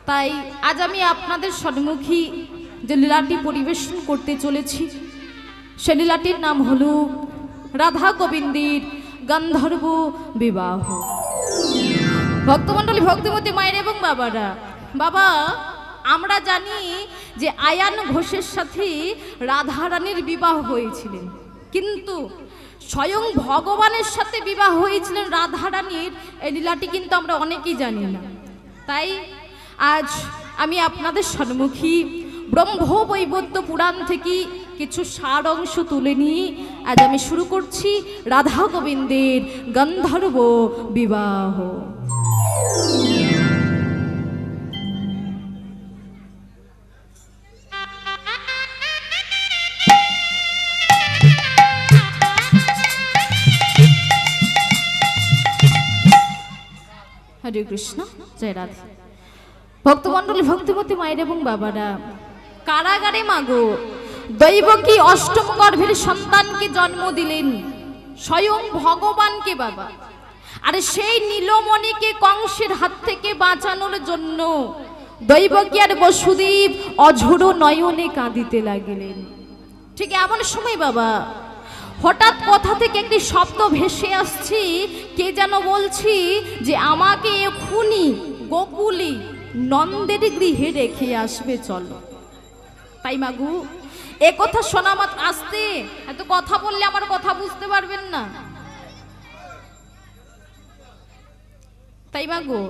তাই আজ আমি আপনাদের সম্মুখী যে লীলাটি পরিবেশন করতে চলেছি সে লীলাটির নাম হলো রাধা গোবিন্দের গন্ধর্ব বিবাহ। ভক্তমণ্ডলী, ভক্তিমতী মায়ের এবং বাবারা, বাবা আমরা জানি যে আয়ান ঘোষের সাথে রাধারানীর বিবাহ হয়েছিলেন, কিন্তু স্বয়ং ভগবানের সাথে বিবাহ হয়েছিলেন রাধারানীর, এই লীলাটি কিন্তু আমরা অনেকেই জানি না। তাই আজ আমি আপনাদের সম্মুখী ব্রহ্মবৈবর্ত পুরাণ থেকে কিছু সার অংশ তুলে নিয়ে আজ আমি শুরু করছি রাধা গোবিন্দের গন্ধর্ব বিবাহ। হরে কৃষ্ণ, জয় রাধা। ভক্তমণ্ডলী, ভক্তিমতী মায়ের এবং বাবারা, কারাগারে মাগো দৈবকী অষ্টম গর্ভের সন্তানকে জন্ম দিলেন স্বয়ং ভগবানকে বাবা। আর সেই নীলমণিকে কংসের হাত থেকে বাঁচানোর জন্য দৈবকী আর বসুদেব অঝোড় নয়নে কাঁদিতে লাগিলেন। ঠিক এমন সময় বাবা হঠাৎ কথা থেকে একটি শব্দ ভেসে আসছে, কে যেন বলছি যে আমাকে এক্ষুনি গোকুলে নন্দের গৃহে রেখে আসবে, চলো। তাই মাগু এ কথা শোনা মাত্র, আসতে এত কথা বললে আমার কথা বুঝতে পারবেন না। তাই মাগু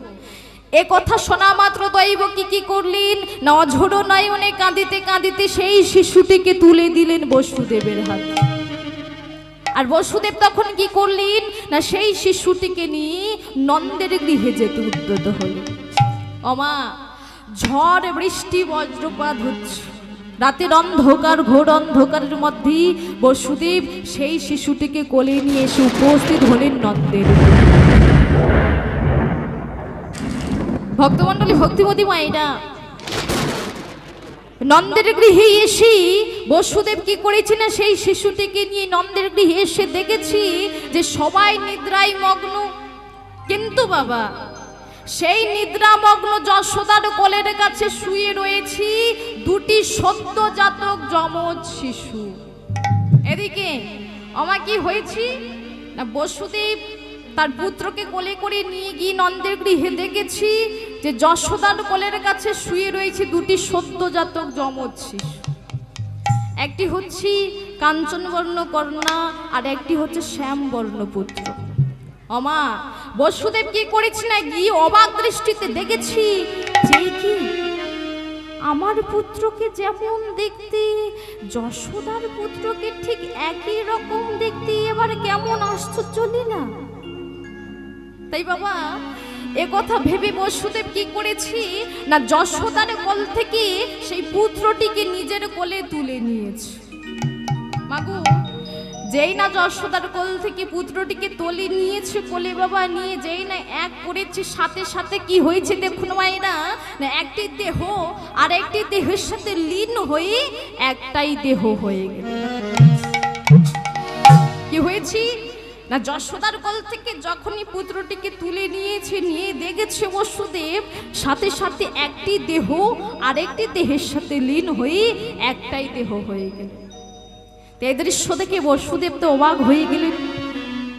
এ কথা শোনা মাত্র দৈবকী কি করলেন না, অঝোড় নয়নে কাঁদিতে কাঁদিতে সেই শিশুটিকে তুলে দিলেন বসুদেবের হাতে। আর বসুদেব তখন কি করলেন না, সেই শিশুটিকে নিয়ে নন্দের গৃহে যেতে উদ্যত হলেন। ওমা, ঝড় বৃষ্টি বজ্রপাত হচ্ছে, রাতের অন্ধকার, ঘোর অন্ধকারের মধ্যে বসুদেব সেই শিশুটিকে কোলে নিয়ে এসে উপস্থিত হলেন নন্দের। ভক্তমণ্ডলী, ভক্তিমতী মায়েরা, নন্দের গৃহে এসে বসুদেব কি করেছে না, সেই শিশুটিকে নিয়ে নন্দের গৃহে এসে দেখেছি যে সবাই নিদ্রায় মগ্ন, কিন্তু বাবা সেই নিদ্রামগ্ন যশোদার কোলের কাছে শুয়ে রয়েছি দুটি সদ্যজাতক যমজ শিশু। এদিকে আমার কি হয়েছি না, বসুদেব তার পুত্রকে কোলে করে নিয়ে গিয়ে নন্দের গৃহে দেখেছি যে যশোদার কোলের কাছে শুয়ে রয়েছে দুটি সদ্যজাতক যমজ শিশু। একটি হচ্ছে কাঞ্চনবর্ণ কন্যা আর একটি হচ্ছে শ্যামবর্ণ পুত্র। অমা, বসুদেব কি করেছি না, গিয়ে অবাক দৃষ্টিতে দেখেছি যে কি আমার পুত্রকে যেমন দেখতে যশোদার পুত্রকে ঠিক একই রকম দেখতে, এবার কেমন আশ্চর্য না। তাই বাবা এ কথা ভেবে বসুদেব কি করেছি না, যশোদার কোল থেকে সেই পুত্রটিকে নিজের কোলে তুলে নিয়েছে। মাগো যেই না যশোদার কোল থেকে পুত্রটিকে তুলে নিয়েছে কোলে বাবা, নিয়ে যেই না এক করেছে, সাথে সাথে কি হয়েছে দেখুন মায়েরা, না একটি দেহ আর একটি দেহের সাথে লীন হয়ে একটাই দেহ হয়ে গেল। কি হয়েছে না, যশোদার কোল থেকে যখনই পুত্রটিকে তুলে নিয়েছে, নিয়ে দেখেছে বসুদেব সাথে সাথে একটি দেহ আর একটি দেহের সাথে লীন হয়ে একটাই দেহ হয়ে গেল। এই দৃশ্য দেখে বসুদেব তো অবাক হয়ে গেলেন।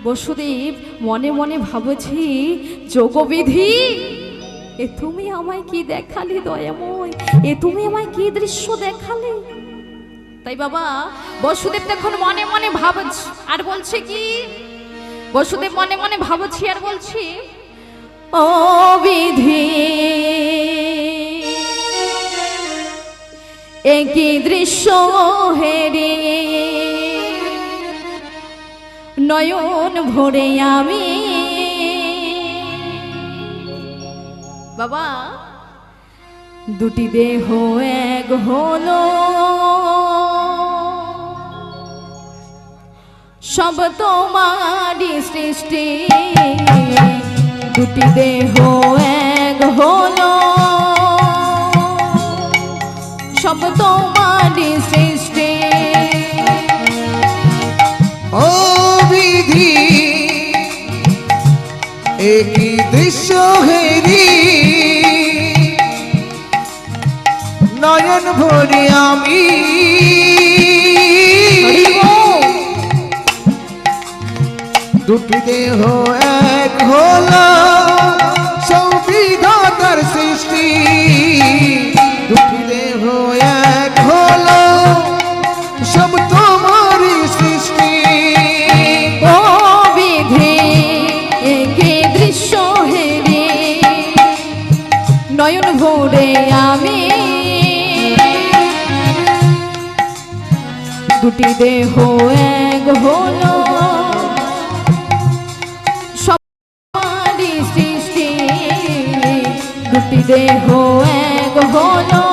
বসুদেব মনে মনে ভাবছি, যোগবিধি এ তুমি আমায় কি দেখালে দয়াময়, এ তুমি আমায় কি দৃশ্য দেখালে। তাই বাবা বসুদেব তখন মনে মনে ভাবছে আর বলছে কি, বসুদেব মনে মনে ভাবছি আর বলছি, ও বিধি একই দৃশ্য হেরে নয়ন ভরে আমি। বাবা দুটি দেহ এক হলো, সব তোমারই সৃষ্টি, দুটি দেহ এক হলো, সব তোমারই সৃষ্টি। ও বিধি একই দৃশ্য হেরি নয়ন ভরে আমি দুটি দেহ এক হলো সৌবিধাতার সৃষ্টি দুটি দেহ এক হলো সব তোমারই সৃষ্টি ও বিধি একে দৃশ্য হেরে নয়ন ভরে আমি দুটি দেহ এক হলো সবারই সৃষ্টি দুটি দেহ এক হলো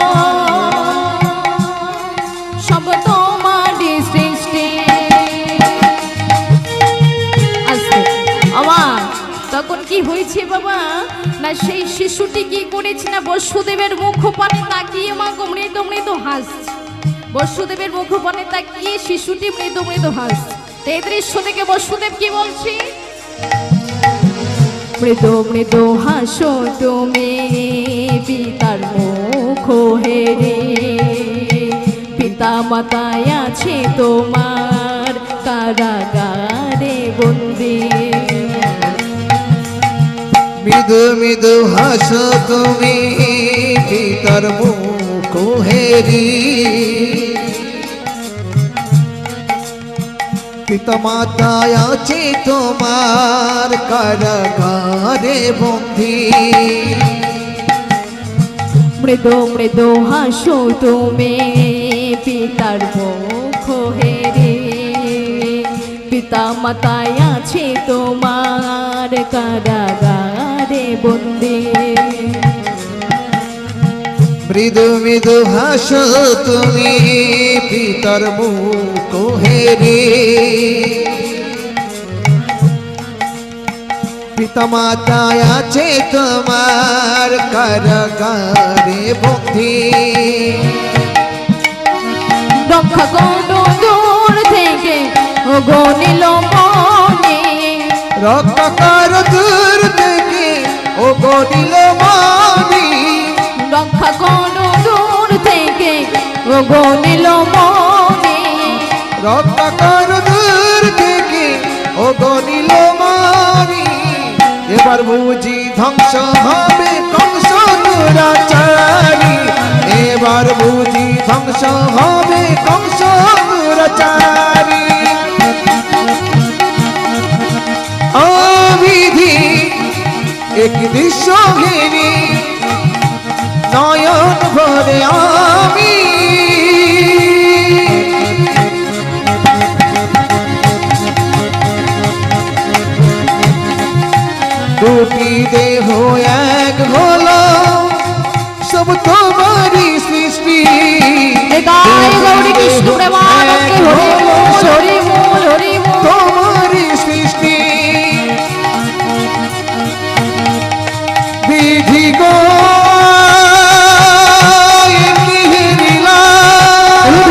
সব তোমারই সৃষ্টি। আস্তে আমার তখন কি হয়েছে বাবা না সেই শিশুটি কি করেছে না বসুদেবের মুখপানে তাকিয়ে মা গো মৃদু মৃদু হাসছে বসুদেবের মুখপানে তাকিয়ে শিশুটি মৃদু মৃদু হাসছে এই দৃশ্য থেকে বসুদেব কি বলছে মৃদু মৃদু হাসো তুমি পিতার মুখ হেরে পিতা মাতায় আছে তোমার কারাগারে বন্দী মৃদু মৃদু হাসো তুমি পিতার মুখ হেরি পিতা মাতায় আছে তোমার কারাগারে বন্দী মৃদু মৃদু হাসো তুমি পিতার মুখ হেরে পিতা মাতায় আছে তোমার কারাগারে বন্দী মৃদু মৃদু হাসো তুমি পিতার মুখ হেরে পিতা মাতায় আছে তোমার কারাগারে বন্দী রক্ষা করো দূর থেকে ও গনিল মনে রক্ষা কর দূর থেকে ও গনিল মনি রক্ষা করো দূর থেকে ও গনিল মনে রক্ষা কর দূর থেকে ও গনিল মনি এবার বুঝি ধ্বংস হবে কংস দুরাচারী এবার বুঝি ধ্বংস হবে কংস দুরাচারী ও বিধি এক দৃশ্য ঘিরি নয়ন ভরে আমি দুটি দেহ এক হলো সব তোমারই সৃষ্টি গৌরী কৃষ্ণ প্রেমানন্দে হরি মূল হরি মূল হরি মূল তোমারই সৃষ্টি বিধি গো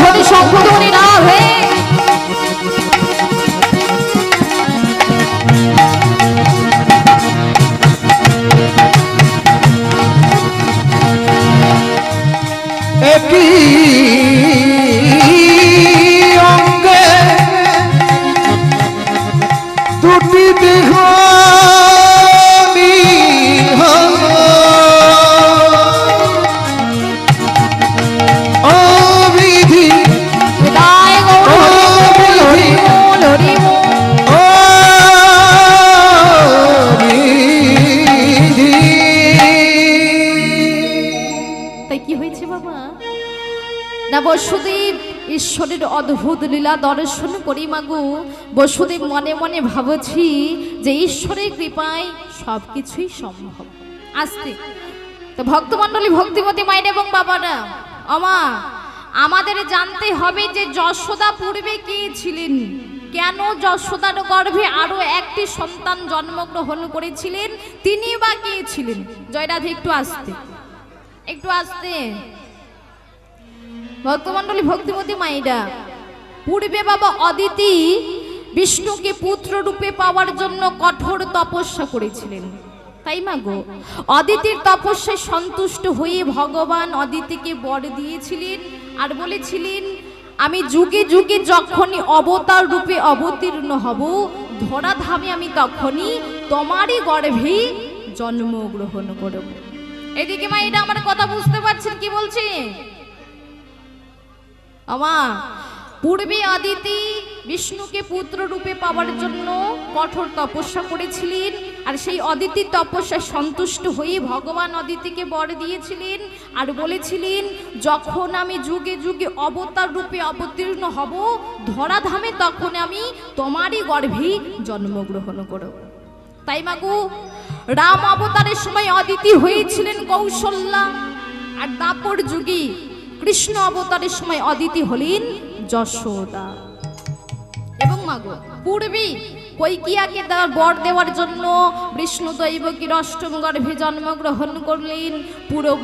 ধ্বনি শঙ্খধ্বনি না হয়ে একই অঙ্গে দুটি দেহ অবিধি হৃদয় গৌর হরি মূল হরি মূল অবিধি তাই কি হয়েছে বাবা না বসুদেব ঈশ্বরের অদ্ভুত লীলা দর্শন করি মাগু বসুদেব মনে মনে ভাবছি যে ঈশ্বরের কৃপায় সবকিছুই সম্ভব আস্তে তো ভক্তমণ্ডলী ভক্তিমতী মায়ের এবং বাবারা আমা আমাদের জানতে হবে যে যশোদা পূর্বে কে ছিলেন কেন যশোদার গর্ভে আরো একটি সন্তান জন্মগ্রহণ করেছিলেন তিনি বা কে ছিলেন জয়রাধে একটু আস্তে ভক্তমণ্ডলী ভক্তিমতী মায়েরা পূর্বে বাবা অদিতি বিষ্ণুকে পুত্র রূপে পাওয়ার জন্য কঠোর তপস্যা করেছিলেন তাই মা গো, অদিতির তপস্যায় সন্তুষ্ট হয়ে ভগবান অদিতিকে বর দিয়েছিলেন আর বলেছিলেন, আমি যুগে যুগে যখনই অবতার রূপে অবতীর্ণ হব, ধরাধামে আমি তখনই তোমারই গর্ভে জন্মগ্রহণ করব। এদিকে মা, এটা আমার কথা বুঝতে পারছেন কি বলছি? আমা, পূর্বে অদিতি বিষ্ণুকে পুত্র রূপে পাওয়ার জন্য কঠোর তপস্যা করেছিলেন, আর সেই অদিতির তপস্যায় সন্তুষ্ট হয়ে ভগবান অদিতিকে বর দিয়েছিলেন আর বলেছিলেন, যখন আমি যুগে যুগে অবতার রূপে অবতীর্ণ হব, ধরাধামে তখন আমি তোমারই গর্ভে জন্মগ্রহণ করব। তাই মাগো, রাম অবতারের সময় অদিতি হয়েছিলেন কৌশল্যা, আর দাপর যুগে কৃষ্ণ অবতারের সময় অদিতি হলেন যশোদা। এবং মাগো, পূর্বে কৈকিয়াকে তার বর দেওয়ার জন্য বিষ্ণু দৈবকীর অষ্টম গর্ভে জন্মগ্রহণ করলেন পূর্ব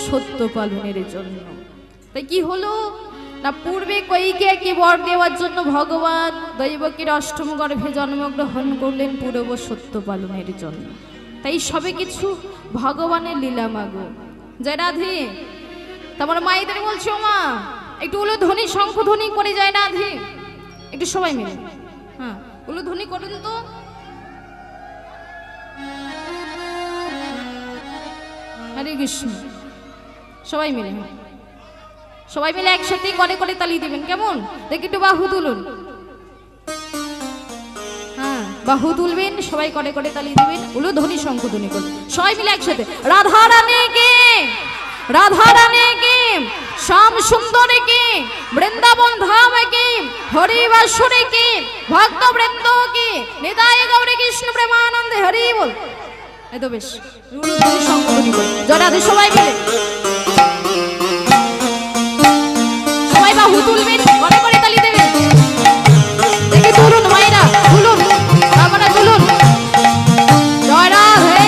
সত্য পালনের জন্য। তাই কি হলো না, পূর্বে কৈকিয়াকে বর দেওয়ার জন্য ভগবান দৈবকীর অষ্টম গর্ভে জন্মগ্রহণ করলেন পূর্ব সত্য পালনের জন্য। তাই সবে কিছু ভগবানের লীলা মাগো। জয় রাধে। তারপর মায়েদের বলছো, মা একটু উলুধ্বনি শঙ্খধ্বনি করে যায় রাধে, একটু সবাই মিলে হ্যাঁ উলুধ্বনি করুন তো। হরে কৃষ্ণ। সবাই মিলে, সবাই মিলে একসাথে করে করে তালি দিবেন, কেমন? দেখি একটু বাহু তুলুন। হ্যাঁ, বাহু তুলবেন, সবাই করে করে তালি দিবেন, উলুধ্বনি শঙ্খধ্বনি করুন সবাই মিলে একসাথে। রাধা রানীকে, রাধা রানীকে, শ্যাম সুন্দরীকে, বৃন্দাবন ধামকে, হরিবাসুরীকে, ভক্ত বৃন্দকে, নিতাই গৌরী কৃষ্ণ প্রেমানন্দে হরি বল। এই তো বেশ, উলুধ্বনি শঙ্খধ্বনি করুন জয় রাধে সবাই মিলে। সবাই বাহু তুলবেন, করে করে তালি দেবেন। দেখি তুলুন মায়েরা, তুলুন, আপনারা তুলুন। জয় রাধে।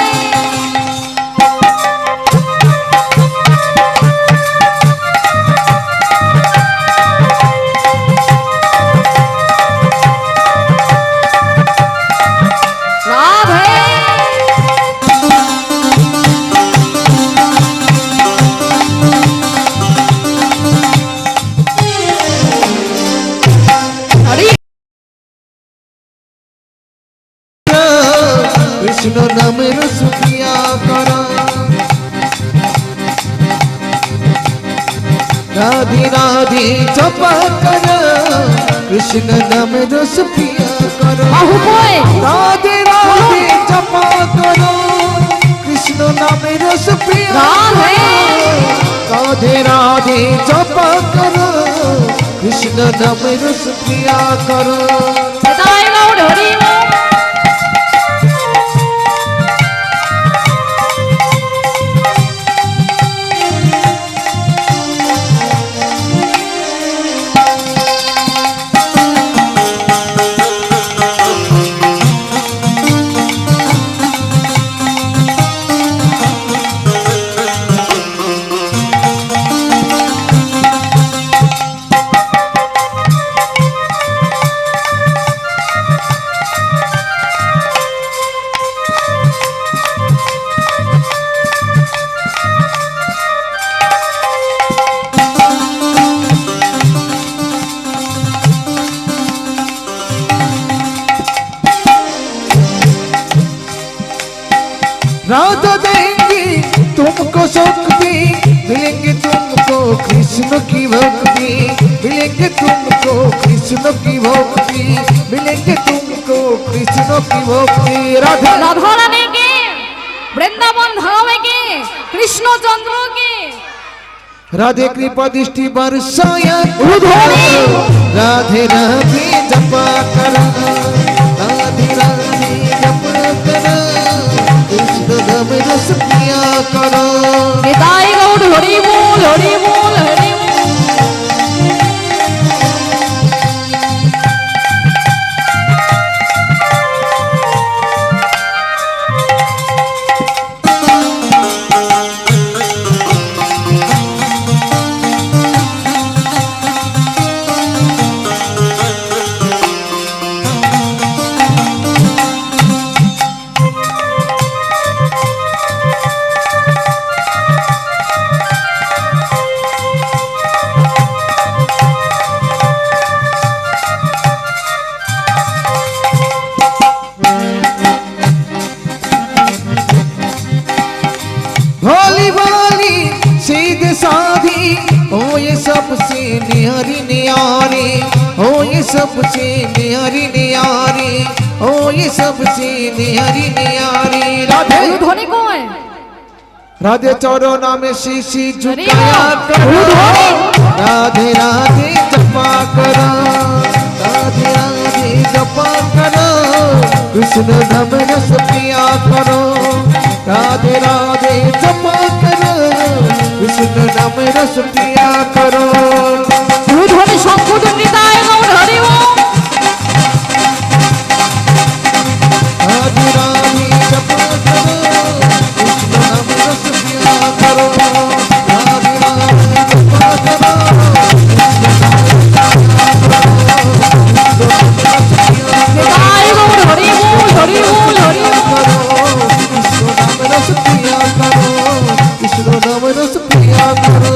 কৃষ্ণ নামের সুখিয়া করা, রাধে রাধে জপা করা, কৃষ্ণ নামের সুখিয়া করা, রাধে রাধে জপা করা, কৃষ্ণ নামের সুখিয়া করা, রাধে রাধে জপা করা, কৃষ্ণ নামের সুখিয়া করা। राधा देंगे तुमको शक्ति, मिलेंगे तुमको कृष्ण की भक्ति, मिलेंगे तुमको कृष्ण की भक्ति, मिलेंगे तुमको कृष्ण की भक्ति। राधा राधा रानी के, वृंदावन धाम के, कृष्ण चंद्र के, राधे कृपा दृष्टि बरसाया उधोरे, राधे राधे जपा करा, राधे राधे जपा करा, कृष्ण नाम रस पिया करो। निताई गौर हरि बोल हरि बोल हरि बोल। भोली भाली सीध साधी ओ ये सबसे न्यारी न्यारी ओ ये सबसे न्यारी न्यारी ओ ये सबसे न्यारी न्यारी राधे ध्वनि कौन है? राधे चौरो नाम शीशी अरे झुकाया वाह! करो राधे राधे जपा करो राधे राधे जपा करो कृष्ण नाम रस पिया करो राधे राधे जपा करो कृष्ण नाम रस पिया करो ধ্বনি শঙ্খধ্বনিতায় গৌর হরি ওম। राधे राधे जपा करो कृष्ण नाम रस पिया करो राधे राधे जपा करो নিতাই গৌর হরি বল হরি বল হরি বল। कृष्ण नाम रस पिया करो कृष्ण नाम रस पिया करो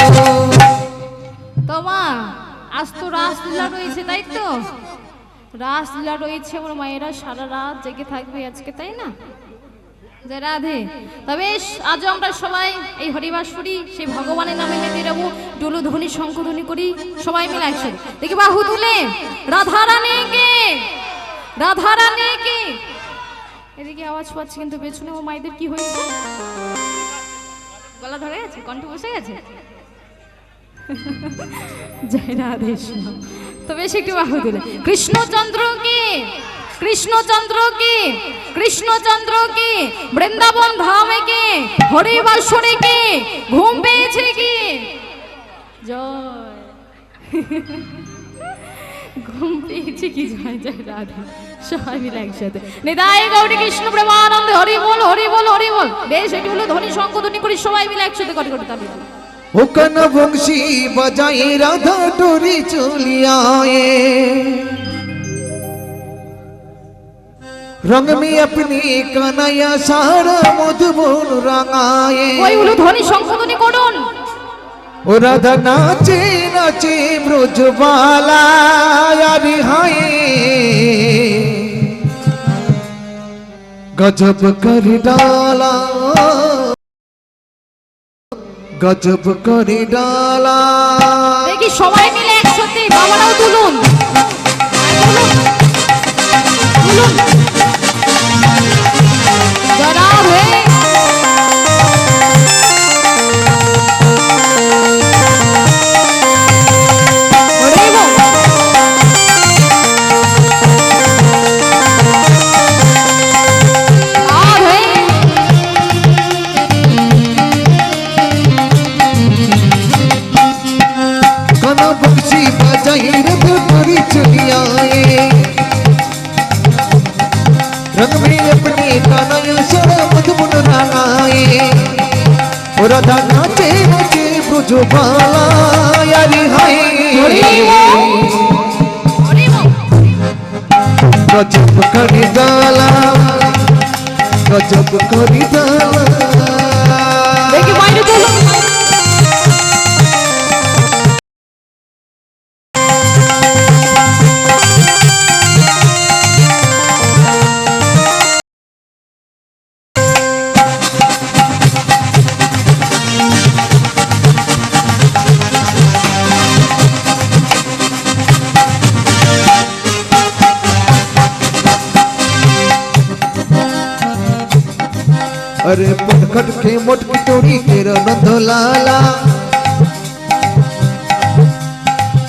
তোমা আজ তো রাসলীলা রয়েছে তাই তো? রাসলীলা রয়েছে, আমার মায়েরা সারা রাত জেগে থাকবে আজকে, তাই না? যে রাধে, তবে আজ আমরা সবাই এই হরিবাসুরি সেই ভগবানের নামে মেতে যাবো, ডোলো ধ্বনি শঙ্খ ধ্বনি করি সবাই মিলে একসাথে। দেখি বাহু তুলে রাধা রানীকে, রাধা রানীকে। এদিকে আওয়াজ পাচ্ছি কিন্তু পেছনে ও মায়েদের কি হয়েছে? গলা ধরে গেছে, কণ্ঠ বসে গেছে। জয় রাধে শ্যাম। তো বেশ একটু বাহু তুলে কৃষ্ণচন্দ্রকে, কৃষ্ণচন্দ্রকে, কৃষ্ণচন্দ্রকে, বৃন্দাবন ধামেকে, হরিবাসরীকে, ঘুম পেয়েছে কি? জয়। ঘুম পেয়েছে কি? জয় জয় রাধে। সবাই মিলে একসাথে নিতাই গৌরী কৃষ্ণ প্রেমানন্দে হরি বল হরি বল হরি বল। বেশ একটু হলো ধ্বনি শঙ্খ ধ্বনি করি সবাই মিলে একসাথে করে করে তালি। ओ कन बंशी बजाए राधा डोरी चली आए रंग में अपनी कन्हैया सारा मधुबन रंगाए ওই হলো ধ্বনি শঙ্খ ধ্বনি করুন। ओ राधा नाचे नाचे ब्रजबाला यारी हाय गजब कर डाला गजब করে ডালা দেখি সবাই মিলে একসাথে বাবারাও তুলুন তুলুন জরা হে ওরে বল আরে कन बंशी बजाई रथ डोरी चली आए रंग में अपने कन्हैया सारा मधुबन रंगाए ओ राधा नाचे नाचे ब्रजबाला यारी हाय ওরে বল गजब করে ডালা गजब করে ডালা দেখি বাইরে তুলুন अरे पटखट के मोटकी तोड़ी तेरा नंद लाला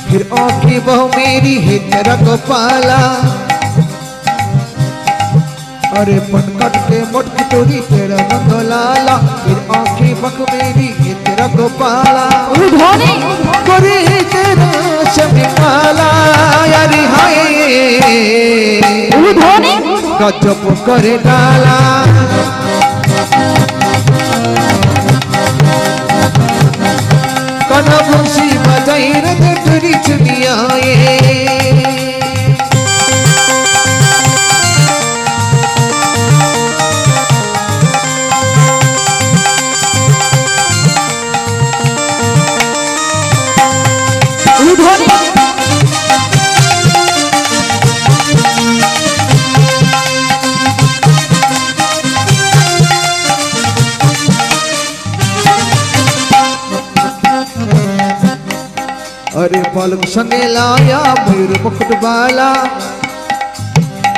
फिर आंखें बहु मेरी है तेरा गोपाला अरे पटखट के मोटकी तोड़ी तेरा नंद लाला फिर आंखें बहु मेरी है तेरा गोपाला ধ্বনি करे तेरा शमी काला यारी हाय ধ্বনি गजब करे डाला कन बंशी बजाई रथ डोरी चली आए ধ্বনি अरे पलक संगे लाया मयूर मुकुट बाला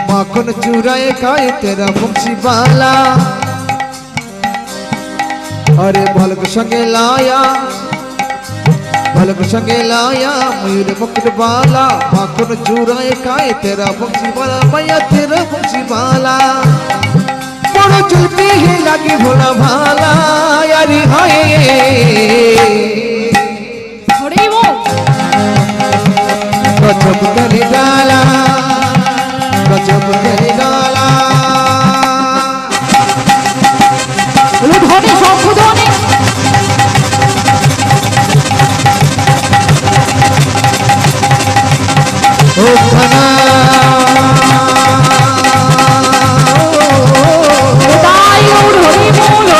माखन चुराए खाए तेरा मुंशी बाला अरे पलक संगे लाया मयूर मुकुट बाला माखन चुराए खाए तेरा मुंशी बाला मैया तेरा मुंशी बाला बड़ो चलती है लगी भोला भाला यारी हाय हरे वो गजब कर डाला गजब कर डाला बोलो धने शंख धने ओ धना ताई और हरि बोल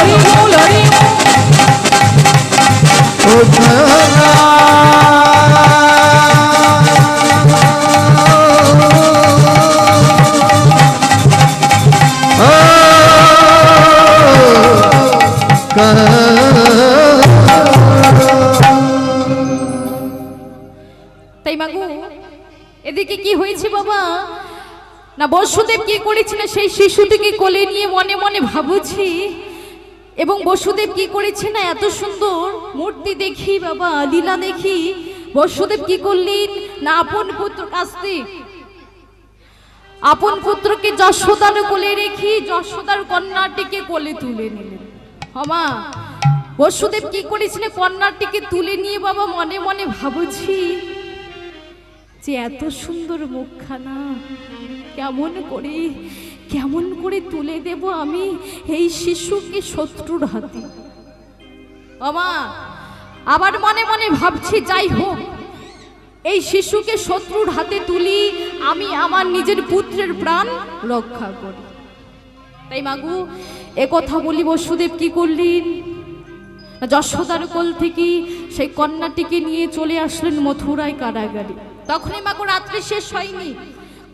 ओ धना তাই মাগু এদিকে কি হয়েছে বাবা না বসুদেব কি করেছিল সেই শিশুটিকে কোলে নিয়ে মনে মনে ভাবছি এবং বসুদেব কি করেছে না এত সুন্দর মূর্তি দেখি বাবা লীলা দেখি বসুদেব কি করলেন না আপন পুত্র কাস্তে আপন পুত্রকে যশোদার কোলে রেখে যশোদার কন্যাটিকে কোলে তুলে নিলেন মা বসুদেব কি করেছিল কন্যাটিকে তুলে নিয়ে বাবা মনে মনে ভাবছি যে এত সুন্দর মুখখানা কেমন করে তুলে দেব আমি এই শিশুকে শত্রুর হাতে মা আবার মনে মনে ভাবছি যাই হোক এই শিশুকে শত্রুর হাতে তুলি আমি আমার নিজের পুত্রের প্রাণ রক্ষা করি তাই মাগু এ কথা বলি বসুদেব কি করলেন যশোদার কোল থেকে সেই কন্যাটিকে নিয়ে চলে আসলেন মথুরায় কারাগারে তখনই মাগু রাত্রি শেষ হয়নি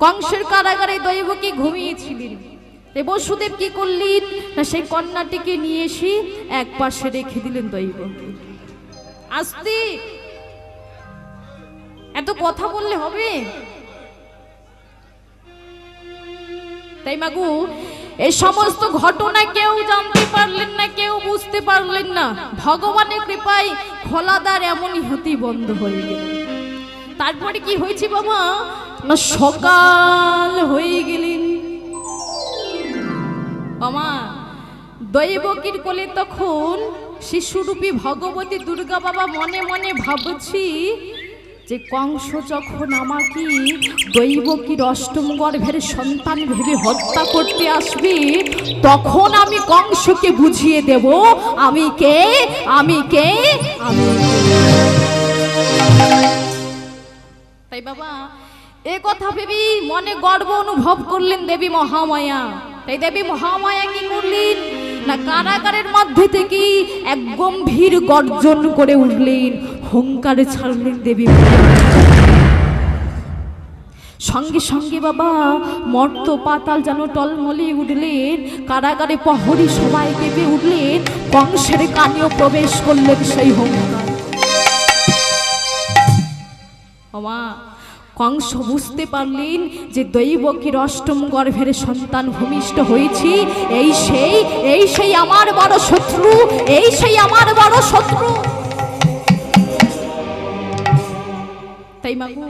কংসের কারাগারে দৈবকী ঘুমিয়েছিলেন বসুদেব কি করলেন না সেই কন্যাটিকে নিয়ে এসে এক পাশে রেখে দিলেন দৈবকী আস্তে এত কথা বললে হবে তাই মাগু এই সমস্ত ঘটনা কেউ জানতে পারলেন না কেউ বুঝতে পারলেন না ভগবানের কৃপায় খোলাদার এমনই হতে বন্ধ হয়ে গেল তারপরে কি হয়েছে বাবা না সকাল হয়ে গেলেন আমা দৈবকীর কোলে তখন শিশুরূপী ভগবতী দুর্গা বাবা মনে মনে ভাবছি যে কংস যখন আমাকে দৈবকীর অষ্টম গর্ভের সন্তান ভেবে হত্যা করতে আসবে তখন আমি কংসকে বুঝিয়ে দেব আমি কে তাই বাবা এ কথা ভেবে মনে গর্ব অনুভব করলেন দেবী মহামায়া তাই দেবী মহামায়া কি করলেন না কারাগারের মধ্যে থেকে এক গম্ভীর গর্জন করে উঠলেন হুঙ্কারে ছাড়লেন দেবী সঙ্গে সঙ্গে বাবা মর্ত পাতাল যেন টলমলে উঠলেন কারাগারে প্রহরী সবাই কেঁপে উঠলেন কংসের কানেও প্রবেশ করলেন সেই হুঙ্কার মা কংস বুঝতে পারলেন যে দৈবকীর অষ্টম গর্ভের সন্তান ভূমিষ্ঠ হয়েছি এই সেই আমার বড় শত্রু তাই মাগু